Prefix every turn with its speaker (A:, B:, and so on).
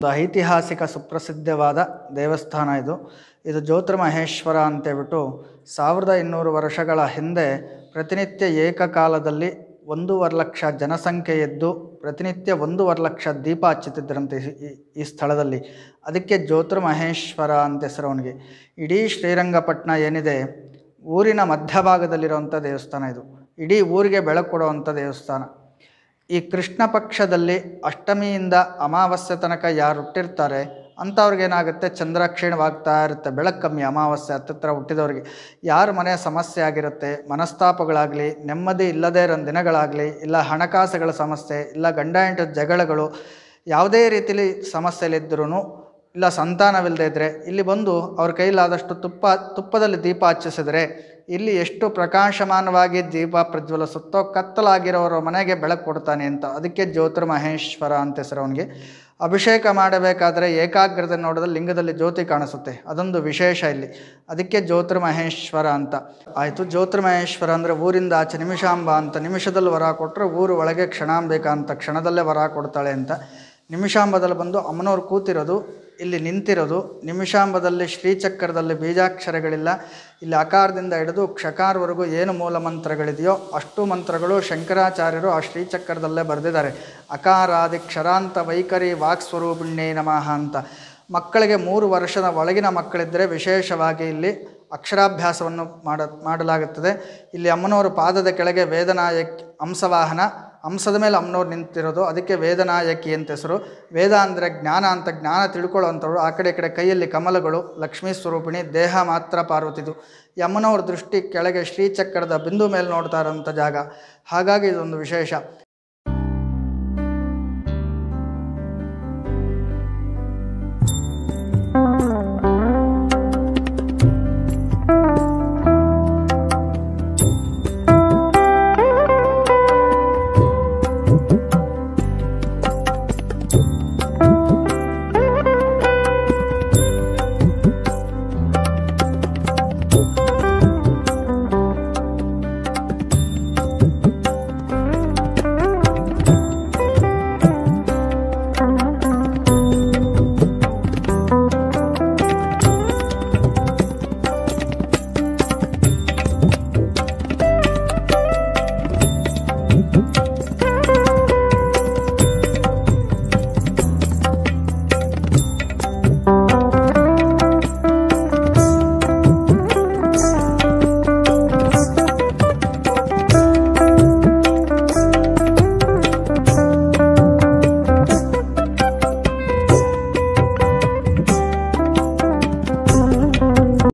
A: ಒಂದು ಐತಿಹಾಸಿಕ ಸುಪ್ರಸಿದ್ಧವಾದ ದೇವಸ್ಥಾನ ಇದು. ಇದು ಜ್ಯೋತಿರ್ಮಹೇಶ್ವರ ಅಂತೇಳ್ಬಿಟ್ಟು 1200 ವರ್ಷಗಳ ಹಿಂದೆ ಪ್ರತಿನಿತ್ಯ ಏಕಕಾಲದಲ್ಲಿ 1.5 ಲಕ್ಷ ಜನಸಂಖ್ಯೆ ಎದ್ದು ಪ್ರತಿನಿತ್ಯ 1.5 ಲಕ್ಷ ದೀಪ ಹಚ್ಚುತ್ತಿದ್ದರಂತೆ ಈ ಸ್ಥಳದಲ್ಲಿ. ಅದಕ್ಕೆ ಜ್ಯೋತಿರ್ಮಹೇಶ್ವರ ಅಂತ ಹೆಸರು ಅವನಿಗೆ. ಇಡೀ ಶ್ರೀರಂಗಪಟ್ಟಣ ಏನಿದೆ ಊರಿನ ಮಧ್ಯಭಾಗದಲ್ಲಿರುವಂಥ ದೇವಸ್ಥಾನ ಇದು. ಇಡೀ ಊರಿಗೆ ಬೆಳಕು ಕೊಡುವಂಥ ದೇವಸ್ಥಾನ. ಈ ಕೃಷ್ಣ ಪಕ್ಷದಲ್ಲಿ ಅಷ್ಟಮಿಯಿಂದ ಅಮಾವಾಸ್ಯೆ ತನಕ ಯಾರು ಹುಟ್ಟಿರ್ತಾರೆ ಅಂಥವ್ರಿಗೇನಾಗುತ್ತೆ, ಚಂದ್ರ ಕ್ಷೀಣವಾಗ್ತಾ ಇರುತ್ತೆ, ಬೆಳಕು ಕಮ್ಮಿ. ಅಮಾವಾಸ್ಯೆ ಹತ್ತಿರ ಹುಟ್ಟಿದವ್ರಿಗೆ ಯಾರ ಮನೆ ಸಮಸ್ಯೆ ಆಗಿರುತ್ತೆ, ಮನಸ್ತಾಪಗಳಾಗಲಿ, ನೆಮ್ಮದಿ ಇಲ್ಲದೇ ಇರೋ ದಿನಗಳಾಗಲಿ, ಇಲ್ಲ ಹಣಕಾಸುಗಳ ಸಮಸ್ಯೆ, ಇಲ್ಲ ಗಂಡ ಹೆಂಡತಿ ಜಗಳಗಳು, ಯಾವುದೇ ರೀತಿಲಿ ಸಮಸ್ಯೆಲಿದ್ದರೂ, ಇಲ್ಲ ಸಂತಾನವಿಲ್ಲದೆ ಇದ್ದರೆ ಇಲ್ಲಿ ಬಂದು ಅವ್ರ ಕೈಲಾದಷ್ಟು ತುಪ್ಪದಲ್ಲಿ ದೀಪ ಹಚ್ಚಿಸಿದರೆ ಇಲ್ಲಿ ಎಷ್ಟು ಪ್ರಕಾಶಮಾನವಾಗಿ ದೀಪ ಪ್ರಜ್ವಲಿಸುತ್ತೋ ಕತ್ತಲಾಗಿರೋರ ಮನೆಗೆ ಬೆಳಕು ಕೊಡ್ತಾನೆ ಅಂತ. ಅದಕ್ಕೆ ಜ್ಯೋತಿರ್ಮಹೇಶ್ವರ ಅಂತ ಹೆಸರು ಅವನಿಗೆ. ಅಭಿಷೇಕ ಮಾಡಬೇಕಾದ್ರೆ ಏಕಾಗ್ರತೆ ನೋಡಿದ್ರೆ ಲಿಂಗದಲ್ಲಿ ಜ್ಯೋತಿ ಕಾಣಿಸುತ್ತೆ, ಅದೊಂದು ವಿಶೇಷ ಇಲ್ಲಿ. ಅದಕ್ಕೆ ಜ್ಯೋತಿರ್ಮಹೇಶ್ವರ ಅಂತ ಆಯಿತು. ಜ್ಯೋತಿರ್ಮಹೇಶ್ವರ ಅಂದರೆ ಊರಿಂದ ಆಚೆ ನಿಮಿಷಾಂಬ ಅಂತ. ನಿಮಿಷದಲ್ಲಿ ವರ ಕೊಟ್ಟರೆ ಊರು ಒಳಗೆ ಕ್ಷಣಾಂಬಿಕ ಅಂತ, ಕ್ಷಣದಲ್ಲೇ ವರ ಕೊಡ್ತಾಳೆ ಅಂತ. ನಿಮಿಷಾಂಬದಲ್ಲಿ ಬಂದು ಅಮ್ಮನವ್ರು ಕೂತಿರೋದು, ಇಲ್ಲಿ ನಿಂತಿರೋದು. ನಿಮಿಷಾಂಬದಲ್ಲಿ ಶ್ರೀಚಕ್ರದಲ್ಲಿ ಬೀಜಾಕ್ಷರಗಳಿಲ್ಲ. ಇಲ್ಲಿ ಅಕಾರದಿಂದ ಹಿಡಿದು ಕ್ಷಕಾರವರೆಗೂ ಏನು ಮೂಲ ಮಂತ್ರಗಳಿದೆಯೋ ಅಷ್ಟು ಮಂತ್ರಗಳು ಶಂಕರಾಚಾರ್ಯರು ಆ ಶ್ರೀಚಕ್ರದಲ್ಲೇ ಬರೆದಿದ್ದಾರೆ. ಅಕಾರಾದಿ ಕ್ಷರಾಂತ ವೈಖರಿ ವಾಕ್ಸ್ವರೂಪಿಣ್ಯೇ ನಮಃ ಅಂತ. ಮಕ್ಕಳಿಗೆ 3 ವರ್ಷದ ಒಳಗಿನ ಮಕ್ಕಳಿದ್ದರೆ ವಿಶೇಷವಾಗಿ ಇಲ್ಲಿ ಅಕ್ಷರಾಭ್ಯಾಸವನ್ನು ಮಾಡಲಾಗುತ್ತದೆ. ಇಲ್ಲಿ ಅಮ್ಮನವರು ಪಾದದ ಕೆಳಗೆ ವೇದನಾಯಕಿ ಹಂಸವಾಹನ, ಹಂಸದ ಮೇಲೆ ಅಮ್ಮನವ್ರು ನಿಂತಿರೋದು, ಅದಕ್ಕೆ ವೇದನಾಯಕಿ ಅಂತ ಹೆಸರು. ವೇದ ಅಂದರೆ ಜ್ಞಾನ ಅಂತ, ಜ್ಞಾನ ತಿಳ್ಕೊಳ್ಳೋ ಅಂಥವ್ರು. ಆ ಕಡೆ ಈ ಕಡೆ ಕೈಯಲ್ಲಿ ಕಮಲಗಳು, ಲಕ್ಷ್ಮೀ ಸ್ವರೂಪಿಣಿ, ದೇಹ ಮಾತ್ರ ಪಾರ್ವತಿದು. ಈ ಅಮ್ಮನವ್ರ ದೃಷ್ಟಿ ಕೆಳಗೆ ಶ್ರೀಚಕ್ರದ ಬಿಂದು ಮೇಲೆ ನೋಡ್ತಾ ಇರೋಂಥ ಜಾಗ. ಹಾಗಾಗಿ ಇದೊಂದು ವಿಶೇಷ.